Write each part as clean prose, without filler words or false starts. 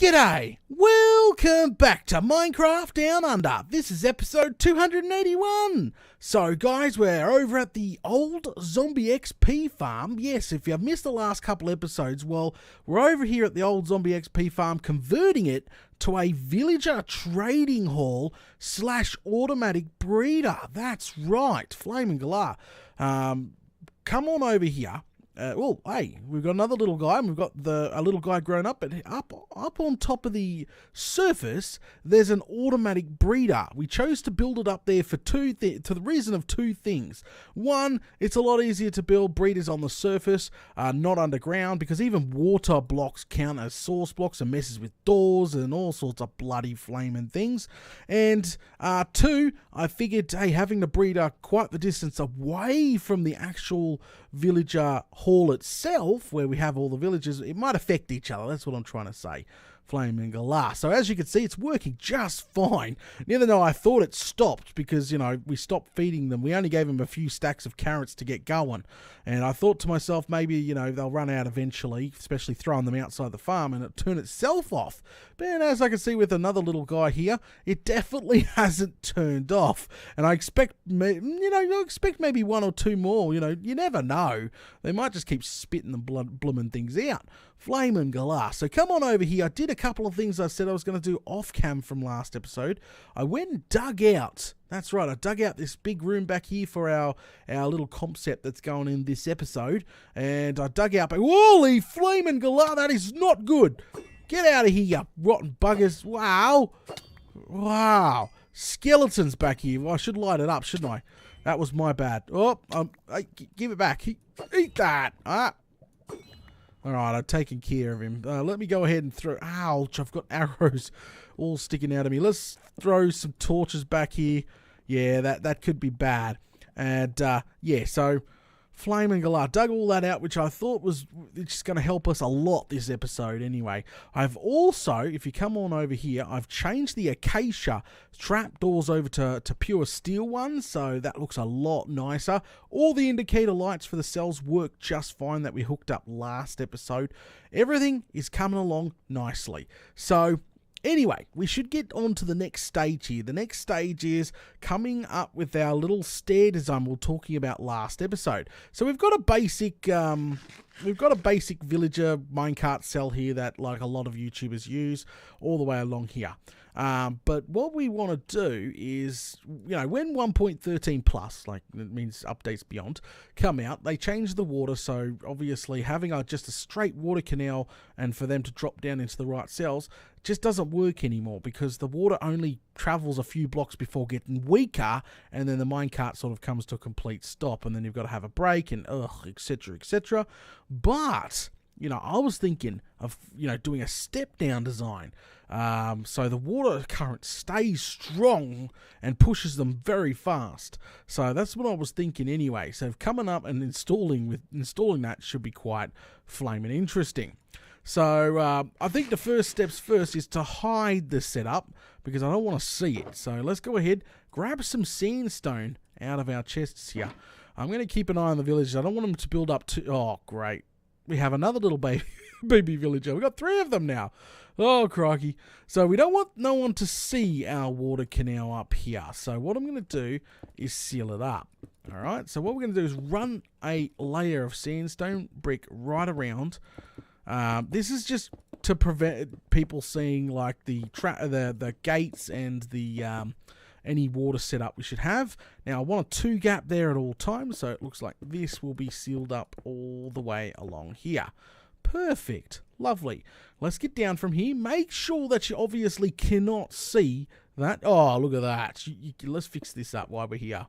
G'day! Welcome back to Minecraft Down Under. This is episode 281. So guys, we're over at the old zombie XP farm. Yes, if you've missed the last couple episodes, well, we're over here at the old zombie XP farm converting it to a villager trading hall / automatic breeder. That's right, Flaming Galah. Come on over here. Well, hey, we've got another little guy, and we've got a little guy grown up, but up on top of the surface, there's an automatic breeder. We chose to build it up there for to the reason of two things. One, it's a lot easier to build breeders on the surface, not underground, because even water blocks count as source blocks and messes with doors and all sorts of bloody flaming things. And two, I figured, hey, having the breeder quite the distance away from the actual villager hall itself, where we have all the villagers, it might affect each other. That's what I'm trying to say. Flaming Galah. So as you can see, it's working just fine. Even though I thought it stopped because, you know, we stopped feeding them. We only gave them a few stacks of carrots to get going. And I thought to myself, maybe, you know, they'll run out eventually, especially throwing them outside the farm, and it turn itself off. But as I can see with another little guy here, it definitely hasn't turned off. And I expect, maybe one or two more. You know, you never know. They might just keep spitting the blooming things out. Flaming Galah. So come on over here. I did a couple of things I said I was going to do off cam from last episode. I went and dug out. That's right. I dug out this big room back here for our little concept that's going in this episode. And I dug out. Holy Flaming Galah, that is not good. Get out of here, you rotten buggers. Wow. Wow. Skeletons back here. Well, I should light it up, shouldn't I? That was my bad. Oh, give it back. Eat that. Alright, I've taken care of him. Let me go ahead and throw... Ouch, I've got arrows all sticking out of me. Let's throw some torches back here. Yeah, that could be bad. And, yeah, so... Flaming Galah. Dug all that out, which I thought was just going to help us a lot this episode anyway. I've also, if you come on over here, I've changed the acacia trapdoors over to pure steel ones, so that looks a lot nicer. All the indicator lights for the cells work just fine that we hooked up last episode. Everything is coming along nicely. So... anyway, we should get on to the next stage here. The next stage is coming up with our little stair design we were talking about last episode. So we've got a basic villager minecart cell here that like a lot of YouTubers use all the way along here. But what we want to do is, you know, when 1.13 plus, like it means updates beyond, come out, they change the water. So obviously having just a straight water canal and for them to drop down into the right cells just doesn't work anymore because the water only travels a few blocks before getting weaker, and then the minecart sort of comes to a complete stop, and then you've got to have a break and etc, etc. But you know, I was thinking of, you know, doing a step down design. So the water current stays strong and pushes them very fast. So that's what I was thinking anyway. So coming up and installing that should be quite flaming interesting. So I think the first steps first is to hide the setup because I don't want to see it. So let's go ahead, grab some sandstone out of our chests here. I'm going to keep an eye on the villagers. I don't want them to build up too... Oh, great. We have another little baby villager. We've got 3 of them now. Oh, crikey. So we don't want no one to see our water canal up here. So what I'm going to do is seal it up. All right. So what we're going to do is run a layer of sandstone brick right around. This is just to prevent people seeing like the gates and the any water setup we should have. Now I want a 2 gap there at all times, so it looks like this will be sealed up all the way along here. Perfect. Lovely. Let's get down from here. Make sure that you obviously cannot see that. Oh, look at that. Let's fix this up while we're here.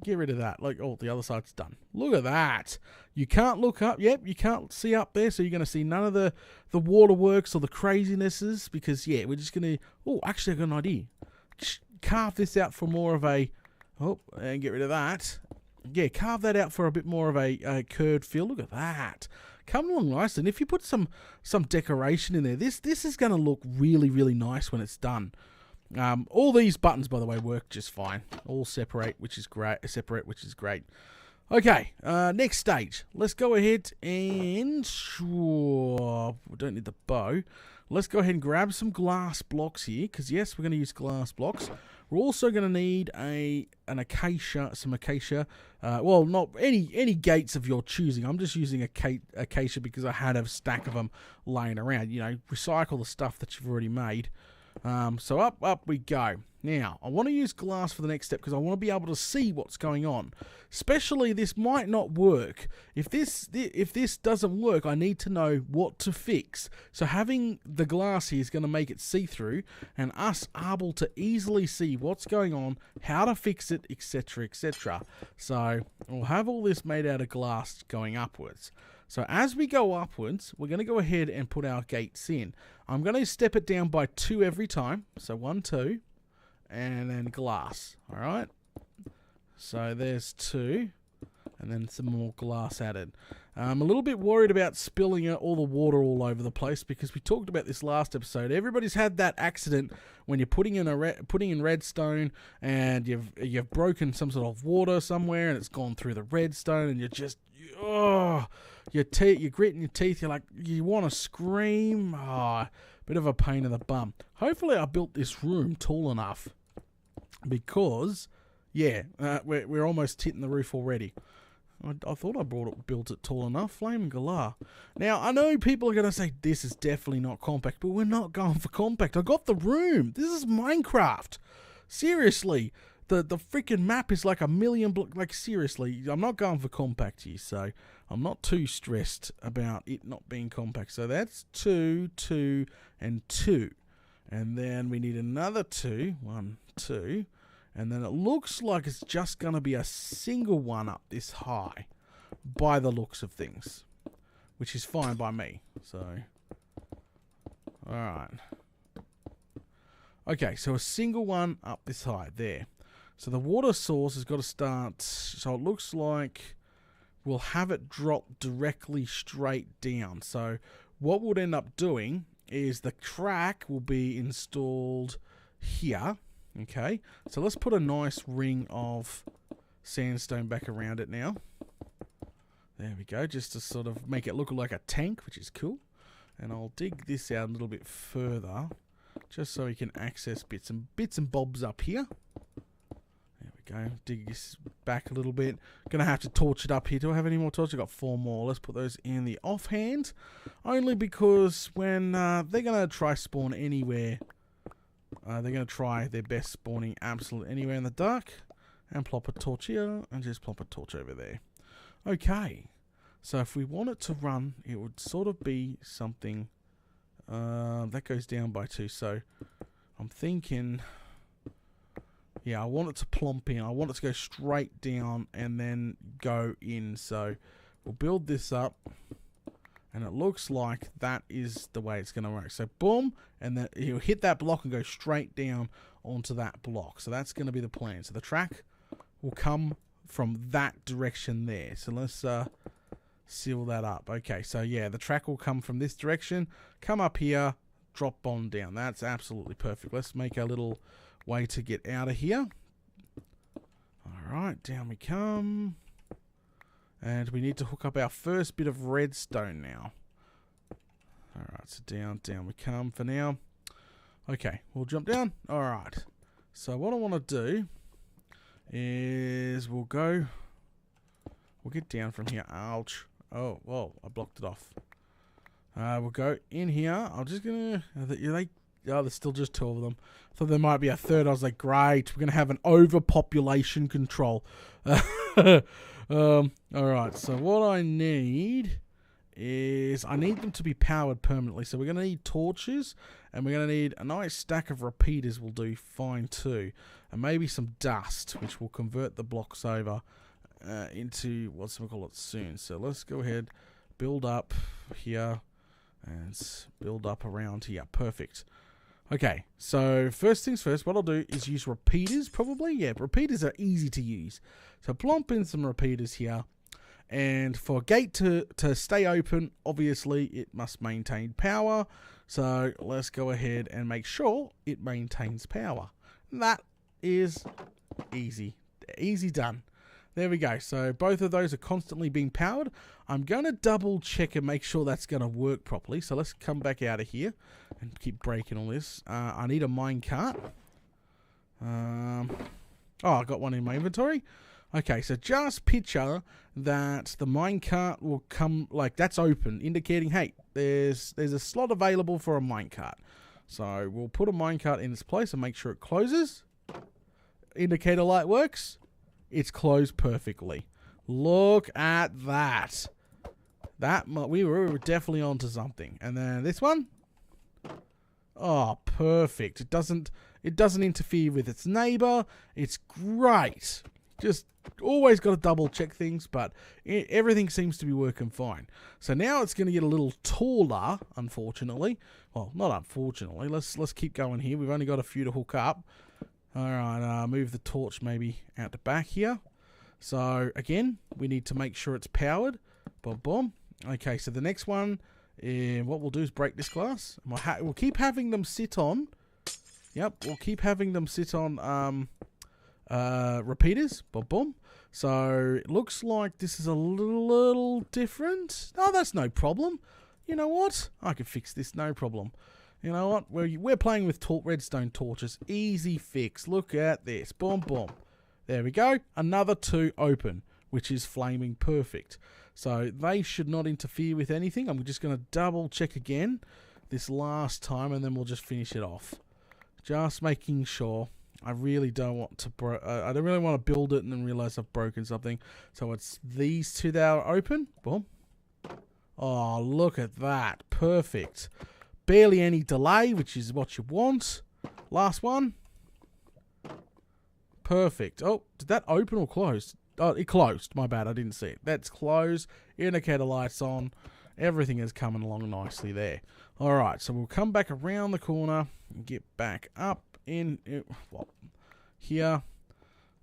Get rid of that. Like, oh, the other side's done. Look at that. You can't look up. Yep, you can't see up there, so you're going to see none of the waterworks or the crazinesses because, yeah, we're just going to... Oh, actually, I got an idea. Carve this out for more of a... Oh, and get rid of that. Yeah, carve that out for a bit more of a curved feel. Look at that. Come along nice. And if you put some decoration in there, this is going to look really, really nice when it's done. All these buttons, by the way, work just fine. All separate, which is great. Okay, next stage. Let's go ahead and... Sure, we don't need the bow. Let's go ahead and grab some glass blocks here, because yes, we're going to use glass blocks. We're also going to need some acacia. Well, not any gates of your choosing. I'm just using acacia because I had a stack of them laying around. You know, recycle the stuff that you've already made. So up we go. Now, I want to use glass for the next step because I want to be able to see what's going on. Especially, this might not work. If this doesn't work, I need to know what to fix. So having the glass here is going to make it see-through and us able to easily see what's going on, how to fix it, etc, etc. So we'll have all this made out of glass going upwards. So as we go upwards, we're going to go ahead and put our gates in. I'm going to step it down by 2 every time. So 1, 2, and then glass. All right. So there's 2, and then some more glass added. I'm a little bit worried about spilling all the water all over the place because we talked about this last episode. Everybody's had that accident when you're putting in redstone and you've broken some sort of water somewhere and it's gone through the redstone and you're just you're gritting your teeth. You're like, you want to scream. Bit of a pain in the bum. Hopefully I built this room tall enough because, yeah, we're almost hitting the roof already. I thought I built it tall enough. Flaming galah. Now, I know people are going to say, this is definitely not compact, but we're not going for compact. I got the room. This is Minecraft. Seriously. The freaking map is like a million blocks. Like, seriously, I'm not going for compact here, so I'm not too stressed about it not being compact. So that's 2, 2, and 2. And then we need another 2. 1, 2. And then it looks like it's just going to be a single one up this high by the looks of things, which is fine by me. So, alright. Okay, so a single one up this high, there. So the water source has got to start, so it looks like we'll have it drop directly straight down. So what we'll end up doing is the track will be installed here. Okay, so let's put a nice ring of sandstone back around it now. There we go, just to sort of make it look like a tank, which is cool. And I'll dig this out a little bit further, just so we can access bits and bobs up here. There we go, dig this back a little bit. Gonna have to torch it up here. Do I have any more torches? I've got 4 more. Let's put those in the offhand, only because when they're gonna try spawn anywhere, they're going to try their best spawning absolutely anywhere in the dark. And plop a torch here, and just plop a torch over there. Okay, so if we want it to run, it would sort of be something that goes down by 2. So I'm thinking, yeah, I want it to plump in. I want it to go straight down and then go in. So we'll build this up. And it looks like that is the way it's going to work. So boom, and then you'll hit that block and go straight down onto that block. So that's going to be the plan. So the track will come from that direction there. So let's seal that up. Okay, so yeah, the track will come from this direction, come up here, drop on down. That's absolutely perfect. Let's make a little way to get out of here. Alright, down we come. And we need to hook up our first bit of redstone now. Alright, so down we come for now. Okay, we'll jump down. Alright, so what I want to do is we'll get down from here. Ouch. Oh, whoa, I blocked it off. We'll go in here. I'm just going to... there's still just 2 of them. I thought there might be a third. I was like, great, we're going to have an overpopulation control. Alright, so what I need is I need them to be powered permanently. So we're going to need torches, and we're going to need a nice stack of repeaters will do fine too. And maybe some dust, which will convert the blocks over into, what's we call it soon. So let's go ahead, build up here, and build up around here. Perfect. Okay, so first things first, what I'll do is use repeaters probably. Yeah, repeaters are easy to use. So plump in some repeaters here. And for a gate to stay open, obviously it must maintain power. So let's go ahead and make sure it maintains power. And that is easy. Easy done. There we go. So both of those are constantly being powered. I'm going to double check and make sure that's going to work properly. So let's come back out of here and keep breaking all this. I need a minecart. Oh, I got one in my inventory. Okay, so just picture that the minecart will come, like that's open, indicating, hey, there's a slot available for a minecart. So we'll put a minecart in its place and make sure it closes. Indicator light works. It's closed perfectly. Look at that. We were definitely onto something. And then this one. Oh, perfect. It doesn't interfere with its neighbor. It's great. Just always got to double check things, but everything seems to be working fine. So now it's going to get a little taller, unfortunately. Well, not unfortunately. Let's keep going here. We've only got a few to hook up. Alright, move the torch maybe out the back here. So, again, we need to make sure it's powered. Boom, boom. Okay, so the next one, what we'll do is break this glass. We'll keep having them sit on. Yep, we'll keep having them sit on repeaters. Boom, boom. So, it looks like this is a little different. Oh, that's no problem. You know what? I can fix this, no problem. You know what? We're playing with redstone torches. Easy fix. Look at this. Boom, boom. There we go. Another 2 open, which is flaming perfect. So they should not interfere with anything. I'm just going to double check again this last time, and then we'll just finish it off. Just making sure. I really don't want to I don't really want to build it and then realize I've broken something. So it's these 2 that are open. Boom. Oh, look at that. Perfect. Barely any delay, which is what you want. Last one. Perfect. Oh, did that open or close? Oh, it closed. My bad, I didn't see it. That's closed. Indicator lights on. Everything is coming along nicely there. Alright, so we'll come back around the corner and get back up in here.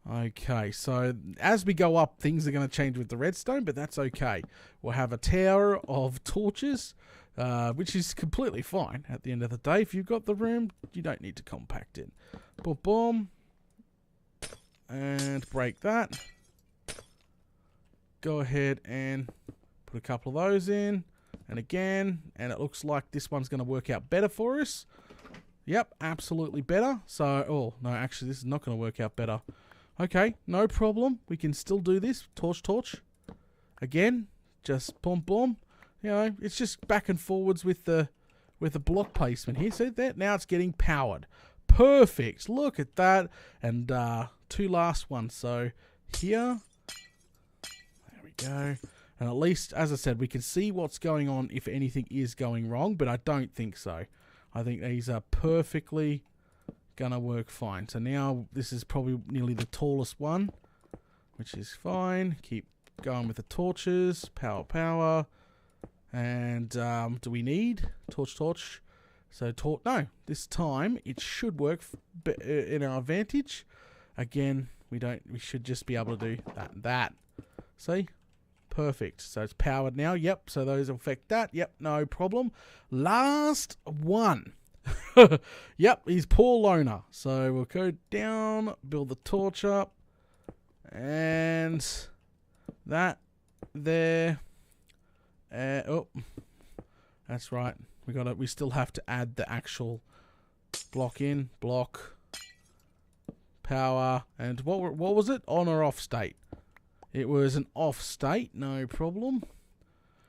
Okay, so as we go up, things are going to change with the redstone, but that's okay. We'll have a tower of torches. Which is completely fine at the end of the day. If you've got the room, you don't need to compact it. Boom, boom. And break that. Go ahead and put a couple of those in. And again. And it looks like this one's going to work out better for us. Yep, absolutely better. So, oh, no, actually, this is not going to work out better. Okay, no problem. We can still do this. Torch, torch. Again, just boom, boom. You know, it's just back and forwards with the block placement here. So that now it's getting powered. Perfect. Look at that. And 2 last ones. So here. There we go. And at least, as I said, we can see what's going on if anything is going wrong. But I don't think so. I think these are perfectly going to work fine. So now this is probably nearly the tallest one. Which is fine. Keep going with the torches. Power, power. And do we need torch? So no, this time it should work in our advantage. Again, we should just be able to do that. See, perfect. So it's powered now. Yep. So those affect that. Yep. No problem. Last one. Yep. He's poor loner. So we'll go down, build the torch up, and that there. Oh, that's right. We still have to add the actual block in, power, and what was it? On or off state? It was an off state, no problem.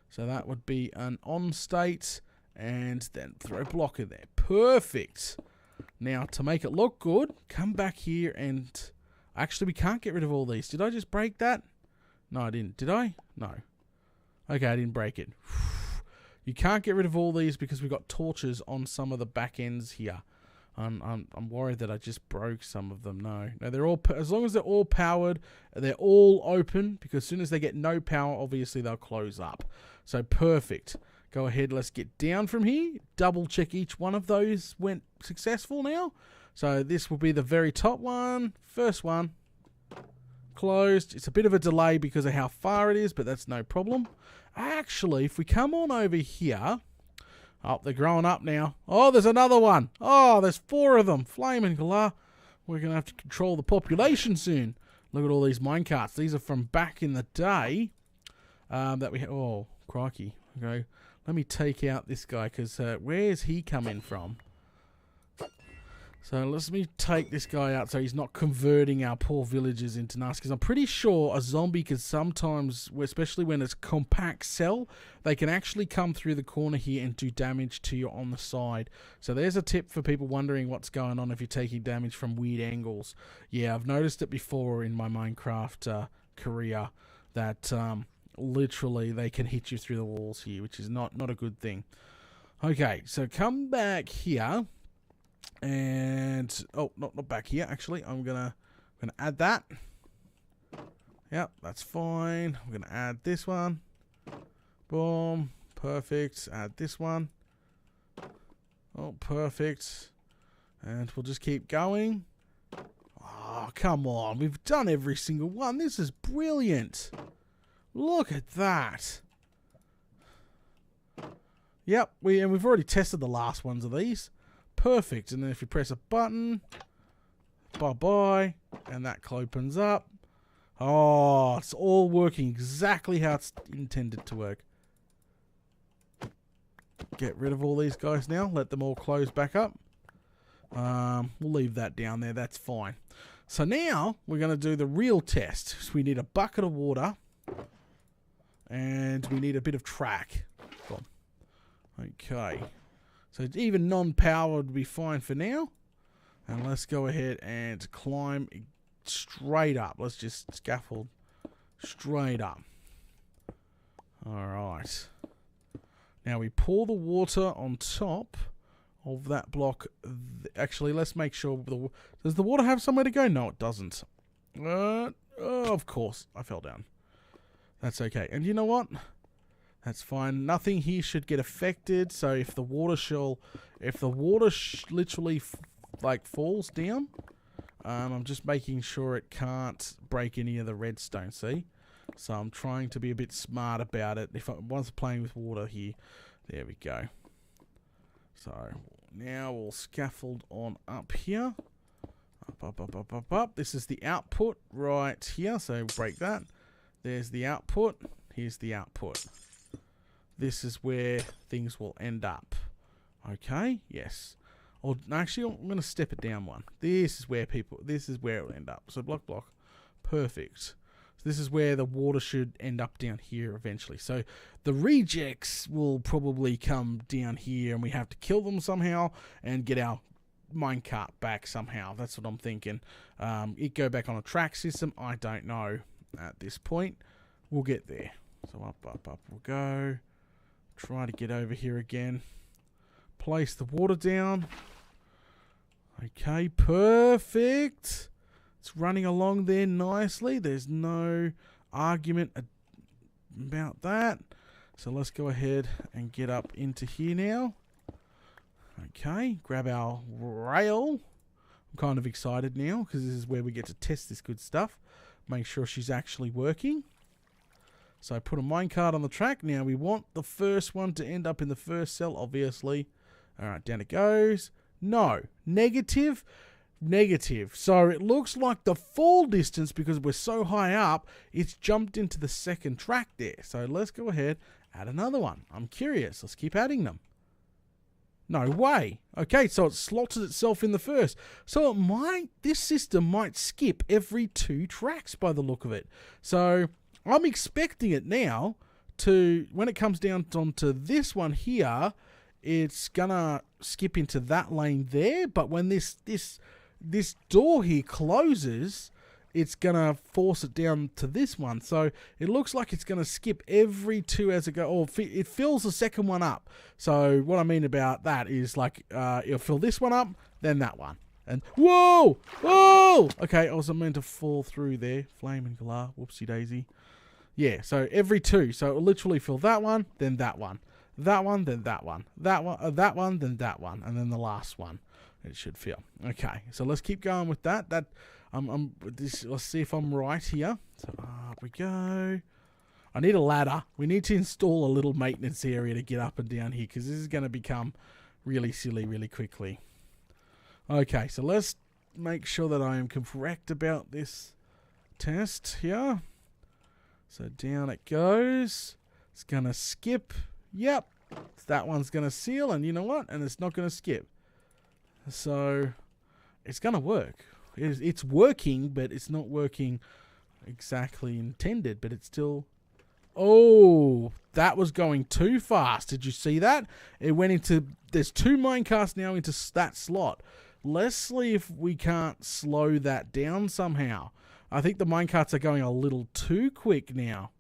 So that would be an on state, and then throw block in there. Perfect. Now to make it look good, come back here and actually we can't get rid of all these. Did I just break that? No, I didn't. Did I? No. Okay, I didn't break it. You can't get rid of all these because we've got torches on some of the back ends here. I'm worried that I just broke some of them. No, they're all, as long as they're all powered, they're all open, because as soon as they get no power, obviously they'll close up. So perfect. Go ahead, let's get down from here. Double check each one of those went successful now. So this will be the very top one. First one. Closed. It's a bit of a delay because of how far it is, but that's no problem. Actually, if we come on over here, oh, they're growing up now. Oh, there's another one. Oh, there's 4 of them. Flaming Galah. We're going to have to control the population soon. Look at all these minecarts. These are from back in the day that we had. Oh, crikey. Okay, let me take out this guy because where's he coming from? So let me take this guy out so he's not converting our poor villagers into nasty. Because I'm pretty sure a zombie can sometimes, especially when it's a compact cell, they can actually come through the corner here and do damage to you on the side. So there's a tip for people wondering what's going on if you're taking damage from weird angles. Yeah, I've noticed it before in my Minecraft career that literally they can hit you through the walls here, which is not a good thing. Okay, so come back here. And oh, not back here. Actually, I'm gonna add that. Yep, that's fine. I'm gonna add this one. Boom, perfect. Add this one. Oh, perfect. And we'll just keep going. Oh, come on! We've done every single one. This is brilliant. Look at that. Yep, we've already tested the last ones of these. Perfect. And then if you press a button, bye-bye, and that opens up. Oh, it's all working exactly how it's intended to work. Get rid of all these guys now. Let them all close back up. We'll leave that down there. That's fine. So now we're going to do the real test. So we need a bucket of water. And we need a bit of track. Okay. So even non-power would be fine for now. And let's go ahead and climb straight up. Let's just scaffold straight up. Alright. Now we pour the water on top of that block. Actually, let's make sure. Does the water have somewhere to go? No, it doesn't. Oh, of course. I fell down. That's okay. And you know what? That's fine. Nothing here should get affected. So if the water literally like falls down, I'm just making sure it can't break any of the redstone. See, so I'm trying to be a bit smart about it. If I was playing with water here, there we go. So now we'll scaffold on up here. Up. This is the output right here. So break that. There's the output. Here's the output. This is where things will end up. Okay, yes. Or actually, I'm going to step it down one. This is where it will end up. So block. Perfect. So this is where the water should end up down here eventually. So the rejects will probably come down here and we have to kill them somehow and get our minecart back somehow. That's what I'm thinking. It go back on a track system. I don't know at this point. We'll get there. So up we'll go. Try to get over here again. Place the water down. Okay, perfect. It's running along there nicely. There's no argument about that. So let's go ahead and get up into here now. Okay, grab our rail. I'm kind of excited now because this is where we get to test this good stuff. Make sure she's actually working. So I put a minecart on the track. Now we want the first one to end up in the first cell, obviously. Alright, down it goes. No. Negative. So it looks like the fall distance, because we're so high up, it's jumped into the second track there. So let's go ahead, add another one. I'm curious. Let's keep adding them. No way. Okay, so it slots itself in the first. So this system might skip every 2 tracks by the look of it. So I'm expecting it now to, when it comes down onto this one here, it's gonna skip into that lane there. But when this door here closes, it's gonna force it down to this one. So it looks like it's gonna skip every 2 as it goes. Or it fills the second one up. So what I mean about that is like it'll fill this one up, then that one. And whoa! Okay, I was meant to fall through there. Flame and galah. Whoopsie daisy. Yeah, so every 2. So it'll literally fill that one, then that one. That one, then that one. That one, then that one. And then the last one it should fill. Okay, so let's keep going with that. Let's see if I'm right here. So up we go. I need a ladder. We need to install a little maintenance area to get up and down here, because this is going to become really silly really quickly. Okay, so let's make sure that I am correct about this test here. So down it goes. It's going to skip. Yep. That one's going to seal, and you know what? And it's not going to skip. So it's going to work. It's working, but it's not working exactly intended, but it's still... Oh, that was going too fast. Did you see that? It went into... There's 2 minecarts now into that slot. Let's see if we can't slow that down somehow. I think the minecarts are going a little too quick now.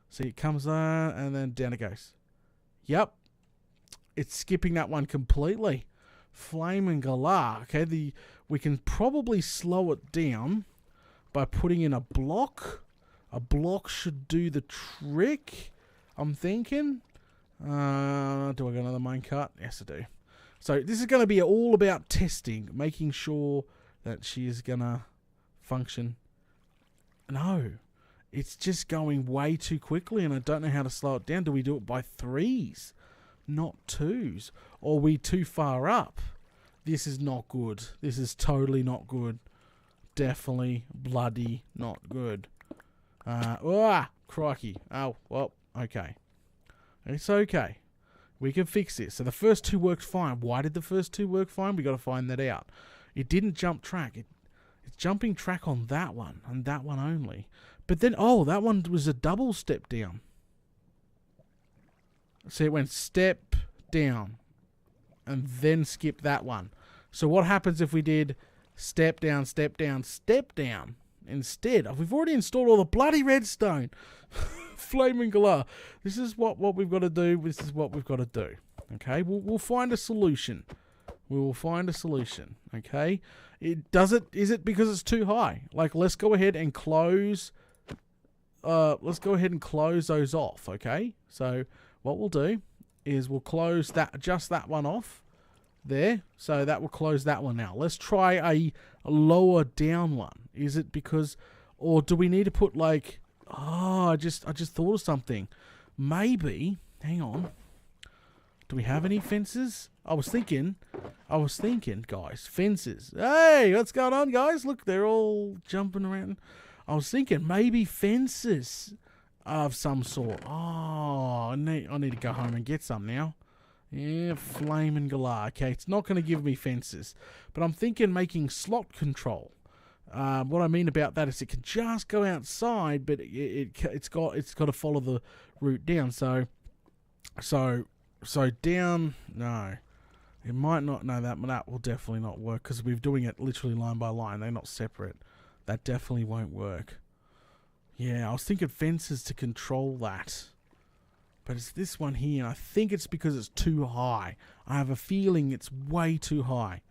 See, it comes on, and then down it goes. Yep. It's skipping that one completely. Flame and Galar. Okay, we can probably slow it down by putting in a block. A block should do the trick, I'm thinking. Do I got another minecart? Yes, I do. So this is going to be all about testing, making sure that she is going to function. No, it's just going way too quickly, and I don't know how to slow it down. Do we do it by 3s, not 2s? Or are we too far up? This is not good. This is totally not good. Definitely bloody not good. Crikey. Oh, well, okay. It's okay. We can fix this. So the first 2 worked fine. Why did the first 2 work fine? We got to find that out. It didn't jump track. It's jumping track on that one and that one only. But then, oh, that one was a double step down. See, it went step down and then skip that one. So what happens if we did step down, step down, step down instead? We've already installed all the bloody redstone. Flaming Galar. This is what we've got to do. This is what we've got to do. Okay, we'll find a solution. We will find a solution. Okay, is it because it's too high? Like, let's go ahead and close. Let's go ahead and close those off. Okay, so what we'll do is we'll close just that one off there. So that will close that one now. Let's try a lower down one. Is it because, or do we need to put like? Oh, I just thought of something. Maybe, hang on. Do we have any fences? I was thinking, guys, fences. Hey, what's going on, guys? Look, they're all jumping around. I was thinking maybe fences of some sort. Oh, I need to go home and get some now. Yeah, Flame and Galar. Okay, it's not going to give me fences, but I'm thinking making slot control. What I mean about that is it can just go outside, but it's got to follow the route down. So down. No, it might not. No, that will definitely not work because we're doing it literally line by line. They're not separate. That definitely won't work. Yeah, I was thinking fences to control that, but it's this one here. And I think it's because it's too high. I have a feeling it's way too high.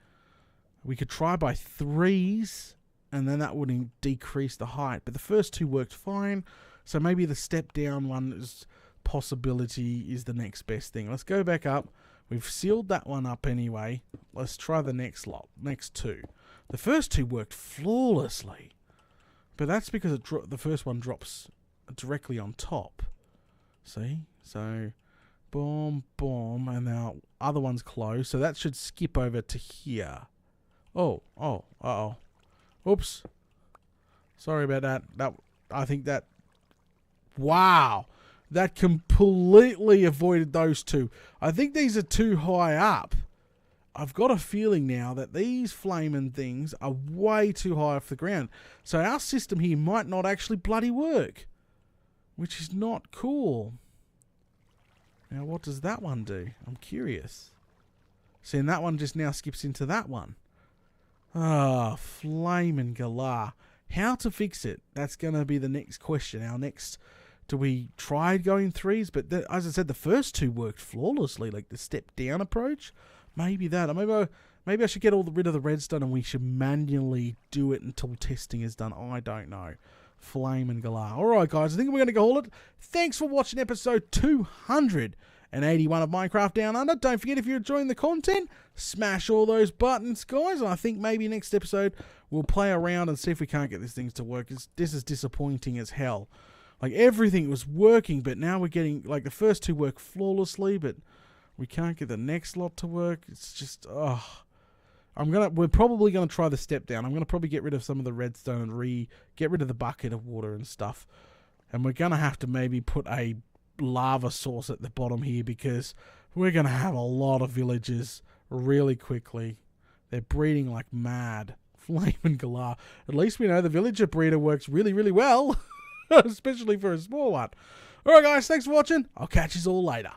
We could try by 3s. And then that wouldn't decrease the height. But the first 2 worked fine. So maybe the step down one possibility is the next best thing. Let's go back up. We've sealed that one up anyway. Let's try the next 2. The first 2 worked flawlessly. But that's because the first one drops directly on top. See? So, boom, boom. And now other one's closed. So that should skip over to here. Oh, uh-oh. Oops. Sorry about that. I think that... Wow. That completely avoided those 2. I think these are too high up. I've got a feeling now that these flaming things are way too high off the ground. So our system here might not actually bloody work. Which is not cool. Now what does that one do? I'm curious. See, and that one just now skips into that one. Ah, Flame and Galar. How to fix it? That's going to be the next question. Our next... Do we try going 3s? But as I said, the first 2 worked flawlessly. Like the step down approach. Maybe that. Or maybe I should get rid of the redstone and we should manually do it until testing is done. I don't know. Flame and Galar. Alright guys, I think we're going to call it. Thanks for watching episode 281 of Minecraft Down Under. Don't forget, if you're enjoying the content, smash all those buttons, guys. And I think maybe next episode we'll play around and see if we can't get these things to work. This is disappointing as hell. Like, everything was working, but now we're getting, like, the first 2 work flawlessly, but we can't get the next lot to work. It's just, We're probably gonna try the step down. I'm gonna probably get rid of some of the redstone and get rid of the bucket of water and stuff. And we're gonna have to maybe put a lava source at the bottom here because we're gonna have a lot of villagers really quickly. They're breeding like mad. Flame and galah. At least we know the villager breeder works really, really well, especially for a small one. All right, guys, thanks for watching. I'll catch you all later.